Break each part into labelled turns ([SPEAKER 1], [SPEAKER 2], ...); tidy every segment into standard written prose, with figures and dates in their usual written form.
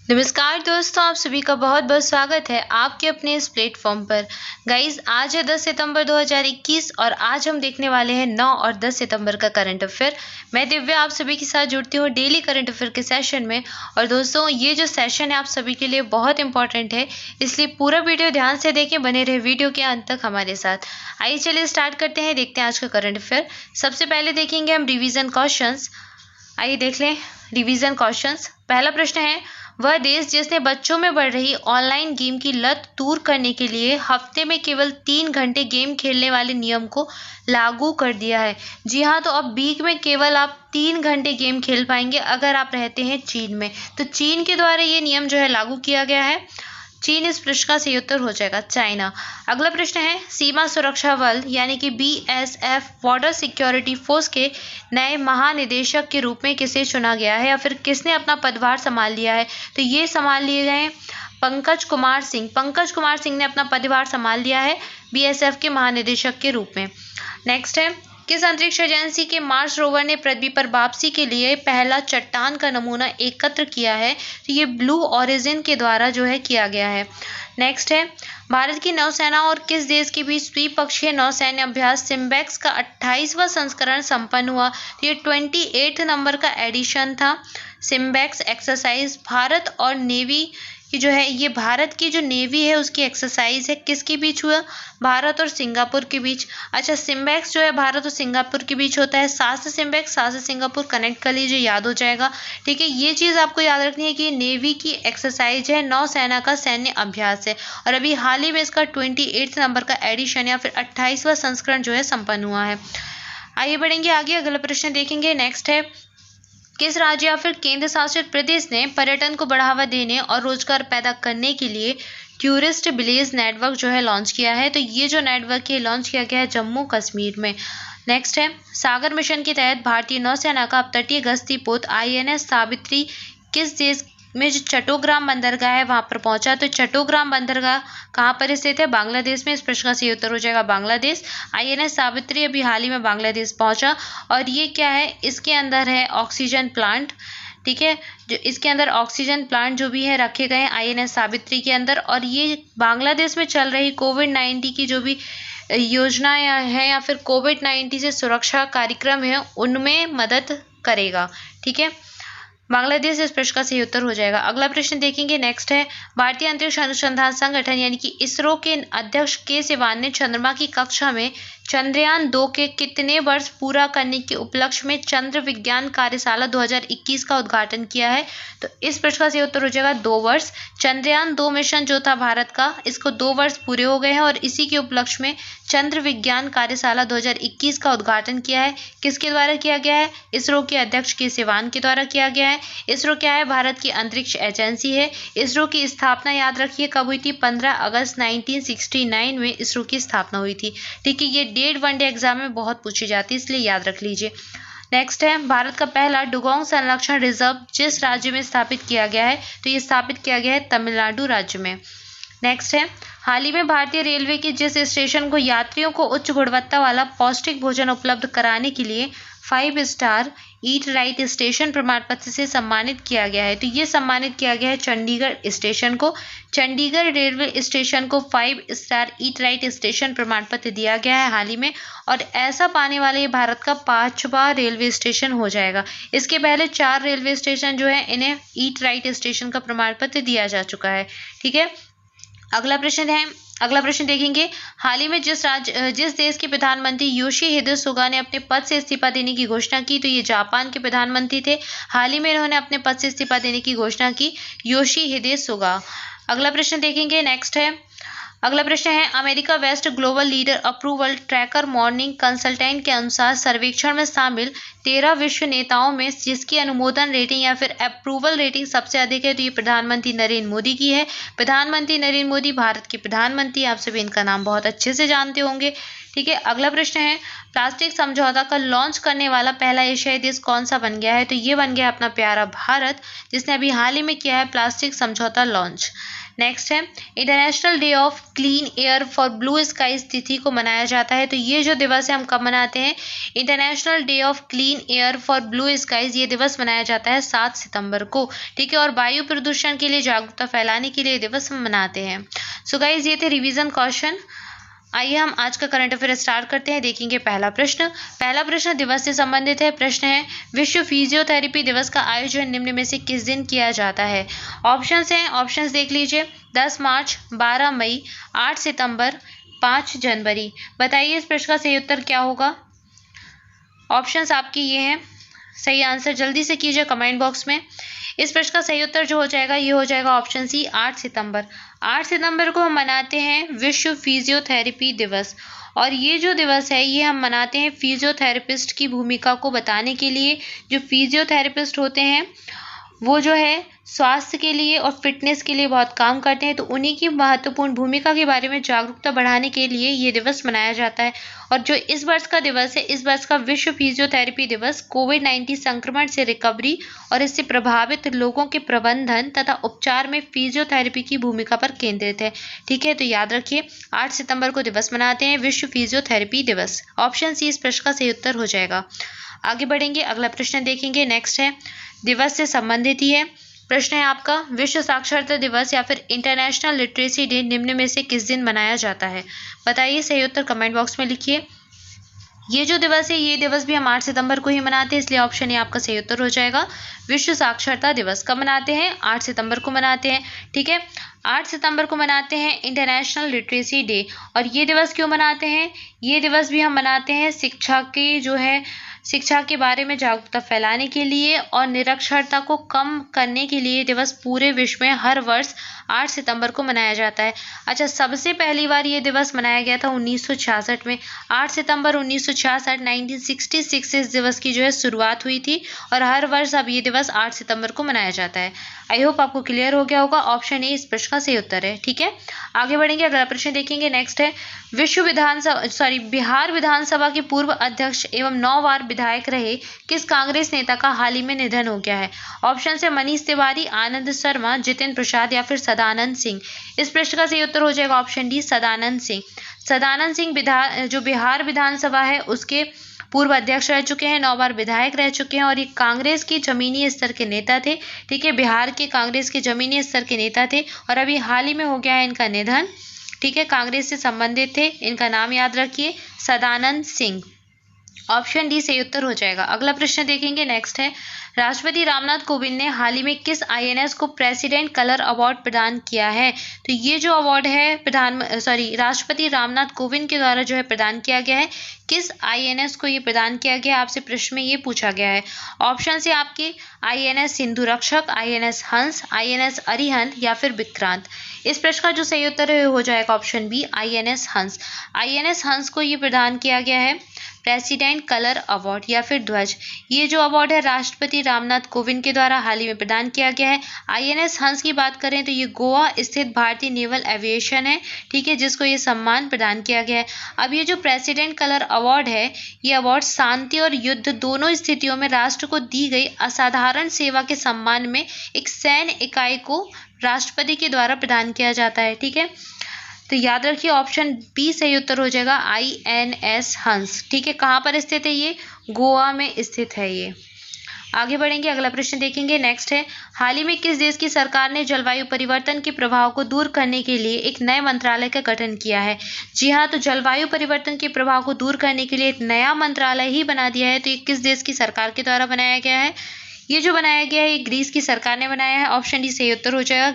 [SPEAKER 1] नमस्कार दोस्तों, आप सभी का बहुत बहुत स्वागत है आपके अपने इस प्लेटफॉर्म पर। गाइज, आज है 10 सितंबर 2021 और आज हम देखने वाले हैं 9 और 10 सितंबर का करंट अफेयर। मैं दिव्या आप सभी के साथ जुड़ती हूँ डेली करंट अफेयर के सेशन में। और दोस्तों, ये जो सेशन है आप सभी के लिए बहुत इंपॉर्टेंट है, इसलिए पूरा वीडियो ध्यान से देखें, बने रहे वीडियो के अंत तक हमारे साथ। आइए चलिए स्टार्ट करते हैं, देखते हैं आज का करंट अफेयर। सबसे पहले देखेंगे हम रिविजन क्वेश्चंस। आइए देख लें रिवीजन क्वेश्चंस। पहला प्रश्न है, वह देश जिसने बच्चों में बढ़ रही ऑनलाइन गेम की लत दूर करने के लिए हफ्ते में केवल 3 घंटे गेम खेलने वाले नियम को लागू कर दिया है। जी हाँ, तो अब वीक में केवल आप 3 घंटे गेम खेल पाएंगे अगर आप रहते हैं चीन में। तो चीन के द्वारा ये नियम जो है लागू किया गया है। चीन इस प्रश्न का सही उत्तर हो जाएगा, चाइना। अगला प्रश्न है, सीमा सुरक्षा बल यानी कि BSF बॉर्डर सिक्योरिटी फोर्स के नए महानिदेशक के रूप में किसे चुना गया है या फिर किसने अपना पदभार संभाल लिया है? तो ये संभाल लिए गए पंकज कुमार सिंह। पंकज कुमार सिंह ने अपना पदभार संभाल लिया है BSF के महानिदेशक के रूप में। नेक्स्ट है, किस अंतरिक्ष एजेंसी के मार्स रोवर ने पृथ्वी पर वापसी के लिए पहला चट्टान का नमूना एकत्र किया है? तो ये ब्लू ओरिजिन के द्वारा जो है किया गया है। नेक्स्ट है, भारत की नौसेना और किस देश के बीच द्विपक्षीय नौसैन्य अभ्यास सिम्बेक्स का 28वां संस्करण संपन्न हुआ? तो ये 28 नंबर का एडिशन था सिम्बेक्स एक्सरसाइज। भारत और नेवी की जो है, ये भारत की जो नेवी है उसकी एक्सरसाइज है, किसके बीच हुआ? भारत और सिंगापुर के बीच। अच्छा, सिम्बेक्स जो है भारत और सिंगापुर के बीच होता है। सात से सिम्बेक्स, सात से सिंगापुर कनेक्ट कर लीजिए, याद हो जाएगा। ठीक है, ये चीज़ आपको याद रखनी है कि नेवी की एक्सरसाइज है, नौसेना का सैन्य अभ्यास है। और अभी हाल ही में इसका 28 नंबर का एडिशन या फिर 28वां संस्करण जो है संपन्न हुआ है। आइए बढ़ेंगे आगे, अगला प्रश्न देखेंगे। नेक्स्ट है, किस राज्य या फिर केंद्र शासित प्रदेश ने पर्यटन को बढ़ावा देने और रोजगार पैदा करने के लिए टूरिस्ट विलेज नेटवर्क जो है लॉन्च किया है? तो ये जो नेटवर्क है लॉन्च किया गया है जम्मू कश्मीर में। नेक्स्ट है, सागर मिशन के तहत भारतीय नौसेना का तटीय गश्ती पोत INS सावित्री किस देश में जो चट्टोग्राम बंदरगाह है वहां पर पहुंचा? तो चट्टोग्राम बंदरगाह कहाँ पर स्थित है? बांग्लादेश में। इस प्रश्न का सही उत्तर हो जाएगा बांग्लादेश। INS सावित्री अभी हाल ही में बांग्लादेश पहुंचा। और ये क्या है, इसके अंदर है ऑक्सीजन प्लांट। ठीक है, जो इसके अंदर ऑक्सीजन प्लांट जो भी है रखे गए हैं INS सावित्री के अंदर। और ये बांग्लादेश में चल रही कोविड-19 की जो भी योजना है या फिर कोविड-19 से सुरक्षा कार्यक्रम है उनमें मदद करेगा। ठीक है, बांग्लादेश इस प्रश्न का सही उत्तर हो जाएगा। अगला प्रश्न देखेंगे। नेक्स्ट है, भारतीय अंतरिक्ष अनुसंधान संगठन यानी कि इसरो के अध्यक्ष के सिवान ने चंद्रमा की कक्षा में चंद्रयान 2 के कितने वर्ष पूरा करने के उपलक्ष्य में चंद्र विज्ञान कार्यशाला 2021 का उद्घाटन किया है? तो इस प्रश्न का सही उत्तर हो जाएगा 2 वर्ष। चंद्रयान 2 मिशन जो था भारत का, इसको 2 वर्ष पूरे हो गए हैं और इसी के उपलक्ष्य में चंद्र विज्ञान कार्यशाला 2021 का उद्घाटन किया है। किसके द्वारा किया गया है? इसरो के अध्यक्ष के सिवान के द्वारा किया गया है। इसरो क्या है? भारत की अंतरिक्ष एजेंसी है। इसरो की स्थापना याद रखिए कब हुई थी? 15 अगस्त 1969 में इसरो की स्थापना हुई थी। ठीक है, ये डेट वनडे एग्जाम में बहुत पूछी जाती है, इसलिए याद रख लीजिए। नेक्स्ट है, भारत का पहला डुगोंग संरक्षण रिजर्व जिस राज्य में स्थापित किया गया है? तो ये स्थापित किया गया है तमिलनाडु राज्य में। नेक्स्ट है, हाल ही में भारतीय रेलवे के जिस स्टेशन को यात्रियों को उच्च गुणवत्ता वाला पौष्टिक भोजन उपलब्ध कराने के लिए 5 स्टार ईट राइट स्टेशन प्रमाण पत्र से सम्मानित किया गया है? तो ये सम्मानित किया गया है चंडीगढ़ स्टेशन को। चंडीगढ़ रेलवे स्टेशन को 5 स्टार ईट राइट स्टेशन प्रमाण पत्र दिया गया है हाल ही में। और ऐसा पाने वाले ये भारत का 5वां रेलवे स्टेशन हो जाएगा। इसके पहले 4 रेलवे स्टेशन जो है इन्हें ईट राइट स्टेशन का प्रमाण पत्र दिया जा चुका है। ठीक है, अगला प्रश्न देखेंगे। हाल ही में जिस देश के प्रधानमंत्री योशिहिदे सुगा ने अपने पद से इस्तीफा देने की घोषणा की? तो ये जापान के प्रधानमंत्री थे। हाल ही में इन्होंने अपने पद से इस्तीफा देने की घोषणा की, योशिहिदे सुगा। अगला प्रश्न देखेंगे। नेक्स्ट है, अगला प्रश्न है, America west global leader approval tracker morning consultant के अनुसार सर्वेक्षण में शामिल 13 विश्व नेताओं में जिसकी अनुमोदन रेटिंग या फिर अप्रूवल रेटिंग सबसे अधिक है? तो ये प्रधानमंत्री नरेंद्र मोदी की है। प्रधानमंत्री नरेंद्र मोदी भारत के प्रधानमंत्री, आप सभी इनका नाम बहुत अच्छे से जानते होंगे। ठीक है। अगला प्रश्न है, प्लास्टिक समझौता का लॉन्च करने वाला पहला एशियाई देश कौन सा बन गया है? तो ये बन गया अपना प्यारा भारत, जिसने अभी हाल ही में किया है प्लास्टिक समझौता लॉन्च। नेक्स्ट है, international day of clean air for blue skies तिथि को मनाया जाता है। तो ये जो दिवस है हम कब मनाते हैं? International day of clean air for blue skies ये दिवस मनाया जाता है 7 सितंबर को, ठीक है। और वायु प्रदूषण के लिए जागरूकता फैलाने के लिए दिवस हम मनाते हैं। सो गाइज ये थे रिवीजन क्वेश्चन। आइए हम आज का करंट अफेयर स्टार्ट करते हैं। देखेंगे पहला प्रश्न दिवस से संबंधित है। प्रश्न है, विश्व फिजियोथेरेपी दिवस का आयोजन निम्न में से किस दिन किया जाता है? ऑप्शंस हैं, ऑप्शंस देख लीजिए। 10 मार्च, 12 मई, 8 सितंबर, 5 जनवरी। बताइए इस प्रश्न का सही उत्तर क्या होगा? ऑप्शंस आपकी ये हैं, सही आंसर जल्दी से कीजिए कमेंट बॉक्स में। इस प्रश्न का सही उत्तर जो हो जाएगा ये हो जाएगा ऑप्शन सी, 8 सितंबर। 8 सितंबर को हम मनाते हैं विश्व फिजियोथेरेपी दिवस, और ये जो दिवस है ये हम मनाते हैं फिजियोथेरेपिस्ट की भूमिका को बताने के लिए। जो फिजियोथेरेपिस्ट होते हैं वो जो है स्वास्थ्य के लिए और फिटनेस के लिए बहुत काम करते हैं, तो उन्हीं की महत्वपूर्ण भूमिका के बारे में जागरूकता बढ़ाने के लिए ये दिवस मनाया जाता है। और जो इस वर्ष का दिवस है, इस वर्ष का विश्व फिजियोथेरेपी दिवस कोविड-19 संक्रमण से रिकवरी और इससे प्रभावित लोगों के प्रबंधन तथा उपचार में फिजियोथेरेपी की भूमिका पर केंद्रित है, ठीक है। तो याद रखिए 8 सितंबर को दिवस मनाते हैं विश्व फिजियोथेरेपी दिवस। ऑप्शन सी इस प्रश्न का सही उत्तर हो जाएगा। आगे बढ़ेंगे, अगला प्रश्न देखेंगे। नेक्स्ट है, दिवस से संबंधित ही है। प्रश्न है आपका, विश्व साक्षरता दिवस या फिर इंटरनेशनल लिटरेसी डे निम्न में से किस दिन मनाया जाता है? बताइए सही उत्तर कमेंट बॉक्स में लिखिए। ये जो दिवस है ये दिवस भी हम 8 सितंबर को ही मनाते हैं, इसलिए ऑप्शन ए आपका सही उत्तर हो जाएगा। विश्व साक्षरता दिवस कब मनाते हैं? 8 सितंबर को मनाते हैं, ठीक है। 8 सितंबर को मनाते हैं इंटरनेशनल लिटरेसी डे। और ये दिवस क्यों मनाते हैं? ये दिवस भी हम मनाते हैं शिक्षा के बारे में जागरूकता फैलाने के लिए और निरक्षरता को कम करने के लिए दिवस पूरे विश्व में हर वर्ष 8 सितंबर को मनाया जाता है। अच्छा, सबसे पहली बार ये दिवस मनाया गया था 1966 में। 8 सितंबर 1966 1966 से इस दिवस की जो है शुरुआत हुई थी, और हर वर्ष अब ये दिवस 8 सितंबर को मनाया जाता है। आई होप आपको क्लियर हो गया होगा। ऑप्शन ए इस प्रश्न का सही उत्तर है, ठीक है। आगे बढ़ेंगे, अगला प्रश्न देखेंगे। नेक्स्ट है, बिहार विधानसभा के पूर्व अध्यक्ष एवं 9 बार विधायक रहे किस कांग्रेस नेता का हाल ही में निधन हो गया है? ऑप्शन है मनीष तिवारी, आनंद शर्मा, जितेंद्र प्रसाद या फिर सदानंद सिंह। इस प्रश्न का सही उत्तर हो जाएगा ऑप्शन डी, सदानंद सिंह। सदानंद सिंह जो बिहार विधानसभा है उसके पूर्व अध्यक्ष रह चुके हैं, 9 बार विधायक रह चुके हैं, और ये कांग्रेस की जमीनी स्तर के नेता थे, ठीक है। बिहार के कांग्रेस के जमीनी स्तर के नेता थे, और अभी हाल ही में हो गया है इनका निधन, ठीक है। कांग्रेस से संबंधित थे, इनका नाम याद रखिए, सदानंद सिंह। ऑप्शन डी सही उत्तर हो जाएगा। अगला प्रश्न देखेंगे। नेक्स्ट है, राष्ट्रपति रामनाथ कोविंद ने हाल ही में किस आईएनएस को प्रेसिडेंट कलर अवार्ड प्रदान किया है? तो ये जो अवार्ड है राष्ट्रपति रामनाथ कोविंद के द्वारा जो है प्रदान किया गया है। किस आईएनएस को ये प्रदान किया गया, आपसे प्रश्न में ये पूछा गया है। ऑप्शन से आपके आईएनएस सिंधु रक्षक, आईएनएस हंस, आईएनएस अरिहंत या फिर विक्रांत। इस प्रश्न का जो सही उत्तर है हो जाएगा ऑप्शन बी, आईएनएस हंस। आईएनएस हंस को ये प्रदान किया गया है प्रेसिडेंट कलर अवार्ड या फिर ध्वज। ये जो अवार्ड है राष्ट्रपति रामनाथ कोविंद के द्वारा हाल ही में प्रदान किया गया है। आईएनएस हंस की बात करें तो ये गोवा स्थित भारतीय नेवल एविएशन है, ठीक है, जिसको ये सम्मान प्रदान किया गया है। अब ये जो प्रेसिडेंट कलर अवार्ड है, ये अवार्ड शांति और युद्ध दोनों स्थितियों में राष्ट्र को दी गई असाधारण सेवा के सम्मान में एक सैन्य इकाई को राष्ट्रपति के द्वारा प्रदान किया जाता है, ठीक है। तो याद रखिए ऑप्शन बी सही उत्तर हो जाएगा, आईएनएस हंस, ठीक है। कहाँ पर स्थित है ये? गोवा में स्थित है ये। आगे बढ़ेंगे, अगला प्रश्न देखेंगे। नेक्स्ट है, हाल ही में किस देश की सरकार ने जलवायु परिवर्तन के प्रभाव को दूर करने के लिए एक नए मंत्रालय का गठन किया है? जी हाँ, तो जलवायु परिवर्तन के प्रभाव को दूर करने के लिए एक नया मंत्रालय ही बना दिया है। तो ये किस देश की सरकार के द्वारा बनाया गया है? ये जो बनाया गया है ये ग्रीस की सरकार ने बनाया है। ऑप्शन डी सही उत्तर हो जाएगा,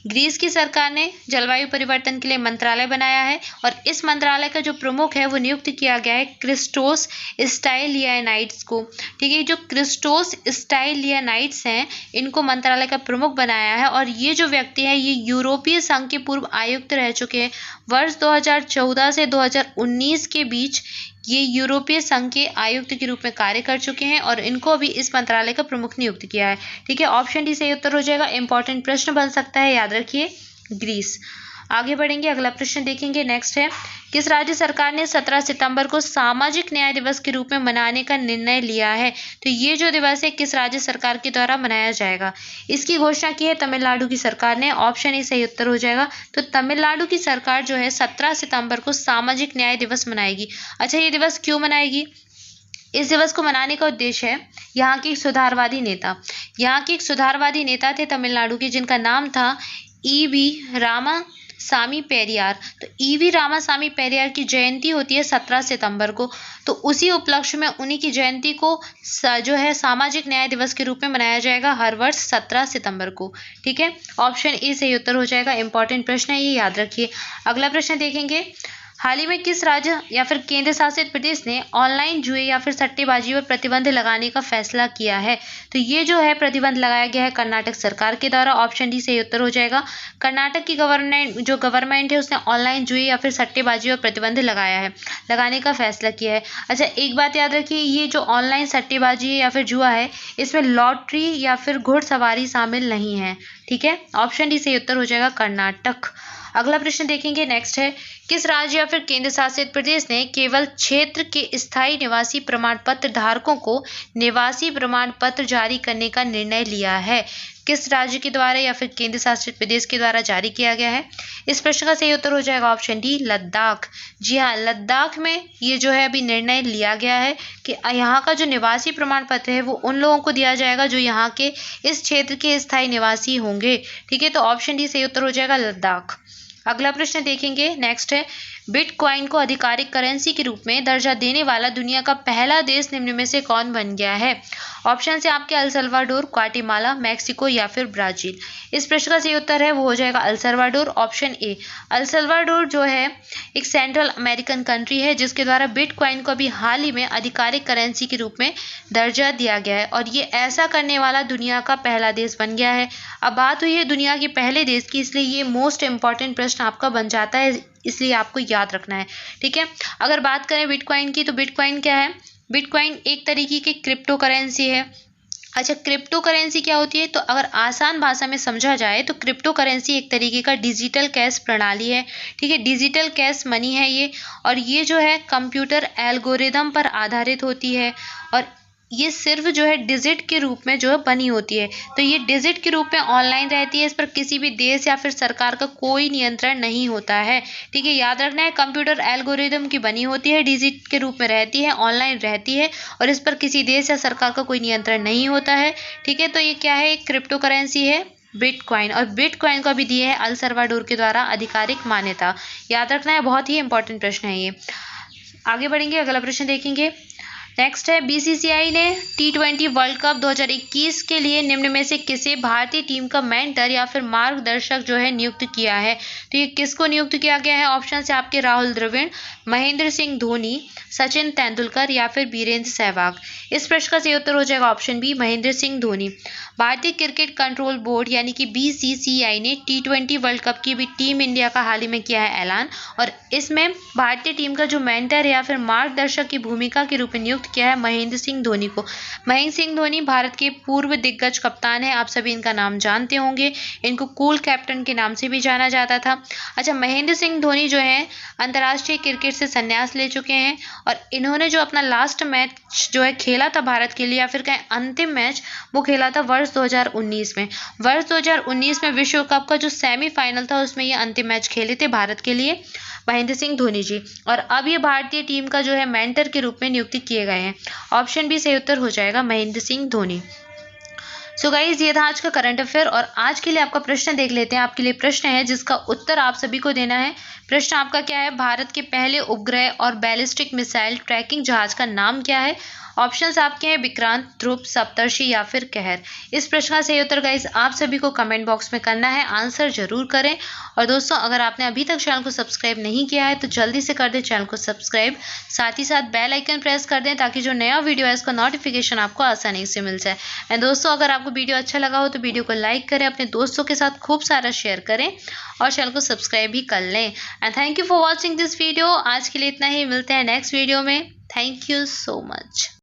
[SPEAKER 1] ग्रीस की सरकार ने जलवायु परिवर्तन के लिए मंत्रालय बनाया है, और इस मंत्रालय का जो प्रमुख है वो नियुक्त किया गया है क्रिस्टोस स्टाइलियानाइड्स को, ठीक है। जो क्रिस्टोस स्टाइलियानाइड्स हैं इनको मंत्रालय का प्रमुख बनाया है, और ये जो व्यक्ति है ये यूरोपीय संघ के पूर्व आयुक्त रह चुके हैं। वर्ष 2014 से 2019 के बीच ये यूरोपीय संघ के आयुक्त के रूप में कार्य कर चुके हैं, और इनको अभी इस मंत्रालय का प्रमुख नियुक्त किया है, ठीक है। ऑप्शन डी सही उत्तर हो जाएगा। इंपॉर्टेंट प्रश्न बन सकता है, याद रखिए, ग्रीस। आगे बढ़ेंगे, अगला प्रश्न देखेंगे। नेक्स्ट है, किस राज्य सरकार ने 17 सितंबर को सामाजिक न्याय दिवस के रूप में मनाने का निर्णय लिया है? तो ये जो दिवस है किस राज्य सरकार के द्वारा मनाया जाएगा? इसकी घोषणा की है तमिलनाडु की सरकार ने। ऑप्शन ए सही उत्तर हो जाएगा। तो तमिलनाडु की सरकार जो है 17 सितंबर को सामाजिक न्याय दिवस मनाएगी। अच्छा, ये दिवस क्यों मनाएगी? इस दिवस को मनाने का उद्देश्य है यहाँ के एक सुधारवादी नेता थे तमिलनाडु के, जिनका नाम था ईवी रामासामी पेरियार। तो ईवी रामासामी पेरियार की जयंती होती है 17 सितंबर को। तो उसी उपलक्ष्य में उन्हीं की जयंती को जो है सामाजिक न्याय दिवस के रूप में मनाया जाएगा हर वर्ष 17 सितंबर को। ठीक है, ऑप्शन ए सही उत्तर हो जाएगा। इंपॉर्टेंट प्रश्न है, ये याद रखिए। अगला प्रश्न देखेंगे, हाल ही में किस राज्य या फिर केंद्र शासित प्रदेश ने ऑनलाइन जुए या फिर सट्टेबाजी पर प्रतिबंध लगाने का फैसला किया है? तो ये जो है प्रतिबंध लगाया गया है कर्नाटक सरकार के द्वारा। ऑप्शन डी सही उत्तर हो जाएगा। कर्नाटक की गवर्नमेंट है उसने ऑनलाइन जुए या फिर सट्टेबाजी पर प्रतिबंध लगाने का फैसला किया है। अच्छा, एक बात याद रखिए, ये जो ऑनलाइन सट्टेबाजी है या फिर जुआ है, इसमें लॉटरी या फिर घुड़सवारी शामिल नहीं है। ठीक है, ऑप्शन डी सही उत्तर हो जाएगा, कर्नाटक। अगला प्रश्न देखेंगे। नेक्स्ट है, किस राज्य या फिर केंद्र शासित प्रदेश ने केवल क्षेत्र के स्थायी निवासी प्रमाण पत्र धारकों को निवासी प्रमाण पत्र जारी करने का निर्णय लिया है? किस राज्य के द्वारा या फिर केंद्र शासित प्रदेश के द्वारा जारी किया गया है? इस प्रश्न का सही उत्तर हो जाएगा ऑप्शन डी, लद्दाख। जी हाँ, लद्दाख में ये जो है अभी निर्णय लिया गया है कि यहाँ का जो निवासी प्रमाण पत्र है वो उन लोगों को दिया जाएगा जो यहाँ के इस क्षेत्र के स्थायी निवासी होंगे। ठीक है, तो ऑप्शन डी सही उत्तर हो जाएगा, लद्दाख। अगला प्रश्न देखेंगे। नेक्स्ट है, बिटकॉइन को आधिकारिक करेंसी के रूप में दर्जा देने वाला दुनिया का पहला देश निम्न में से कौन बन गया है? ऑप्शन से आपके अल सल्वाडोर, ग्वाटेमाला, मैक्सिको या फिर ब्राजील। इस प्रश्न का सही उत्तर है वो हो जाएगा El Salvador, option A. El Salvador जो है एक सेंट्रल अमेरिकन कंट्री है जिसके द्वारा बिटकॉइन को अभी हाल ही में आधिकारिक करेंसी के रूप में दर्जा दिया गया है और ये ऐसा करने वाला दुनिया का पहला देश बन गया है। अब बात हुई है दुनिया के पहले देश की, इसलिए ये मोस्ट इंपॉर्टेंट प्रश्न आपका बन जाता है, इसलिए आपको याद रखना है। ठीक है, अगर बात करें बिटकॉइन की, तो बिटकॉइन क्या है? बिटकॉइन एक तरीके की क्रिप्टो करेंसी है। अच्छा, क्रिप्टो करेंसी क्या होती है? तो अगर आसान भाषा में समझा जाए तो क्रिप्टो करेंसी एक तरीके का डिजिटल कैश प्रणाली है। ठीक है, डिजिटल कैश मनी है ये, और ये जो है कंप्यूटर एल्गोरिदम पर आधारित होती है और ये सिर्फ जो है डिजिट के रूप में जो है बनी होती है। तो ये डिजिट के रूप में ऑनलाइन रहती है, इस पर किसी भी देश या फिर सरकार का कोई नियंत्रण नहीं होता है। ठीक है, याद रखना है, कंप्यूटर एल्गोरिदम की बनी होती है, डिजिट के रूप में रहती है, ऑनलाइन रहती है और इस पर किसी देश या सरकार का कोई नियंत्रण नहीं होता है। ठीक है, तो ये क्या है? एक क्रिप्टो करेंसी है बिटकॉइन, और बिटकॉइन को भी दी है अल सल्वाडोर के द्वारा आधिकारिक मान्यता। याद रखना है, बहुत ही इंपॉर्टेंट प्रश्न है ये। आगे बढ़ेंगे, अगला प्रश्न देखेंगे। नेक्स्ट है, बीसीसीआई ने T20 वर्ल्ड कप 2021 के लिए निम्न में से किसे भारतीय टीम का मेंटर या फिर मार्गदर्शक जो है नियुक्त किया है? तो ये किसको नियुक्त किया गया है? ऑप्शन से आपके राहुल द्रविड़, महेंद्र सिंह धोनी, सचिन तेंदुलकर या फिर वीरेंद्र सहवाग। इस प्रश्न का सही उत्तर हो जाएगा ऑप्शन बी, महेंद्र सिंह धोनी। भारतीय क्रिकेट कंट्रोल बोर्ड यानी कि बीसीसीआई ने T20 वर्ल्ड कप की भी टीम इंडिया का हाल ही में किया है ऐलान, और इसमें भारतीय टीम का जो मेंटर या फिर मार्गदर्शक की भूमिका के रूप में नियुक्त किया है महेंद्र सिंह धोनी को। महेंद्र सिंह धोनी भारत के पूर्व दिग्गज कप्तान है, आप सभी इनका नाम जानते होंगे, इनको कूल कैप्टन के नाम से भी जाना जाता था। अच्छा, महेंद्र सिंह धोनी जो है अंतर्राष्ट्रीय क्रिकेट से संन्यास ले चुके हैं और इन्होंने जो अपना लास्ट मैच जो है खेला था भारत के लिए, या फिर कहें अंतिम मैच, वो खेला था वर्ष 2019 में। वर्ष 2019 में विश्व कप का जो सेमीफाइनल था उसमें ये अंतिम मैच खेले थे भारत के लिए महेंद्र सिंह धोनी जी, और अब ये भारतीय टीम का जो है मेंटर के रूप में नियुक्ति किए गए हैं। ऑप्शन बी सही उत्तर हो जाएगा, महेंद्र सिंह धोनी। सो गाइज, ये था आज का करंट अफेयर और आज के लिए आपका प्रश्न देख लेते हैं। आपके लिए प्रश्न है जिसका उत्तर आप सभी को देना है। प्रश्न आपका क्या है? भारत के पहले उपग्रह और बैलिस्टिक मिसाइल ट्रैकिंग जहाज का नाम क्या है? ऑप्शंस आपके हैं विक्रांत, ध्रुव, सप्तर्षि या फिर कहर। इस प्रश्न का सही उत्तर गाइस आप सभी को कमेंट बॉक्स में करना है, आंसर जरूर करें। और दोस्तों, अगर आपने अभी तक चैनल को सब्सक्राइब नहीं किया है तो जल्दी से कर दें चैनल को सब्सक्राइब, साथ ही साथ बेल आइकन प्रेस कर दें ताकि जो नया वीडियो है इसका नोटिफिकेशन आपको आसानी से मिल जाए। एंड दोस्तों, अगर आपको वीडियो अच्छा लगा हो तो वीडियो को लाइक करें, अपने दोस्तों के साथ खूब सारा शेयर करें और चैनल को सब्सक्राइब भी कर लें। And thank you for watching this video. आज के लिए इतना ही, मिलते हैं नेक्स्ट वीडियो में। Thank you so much.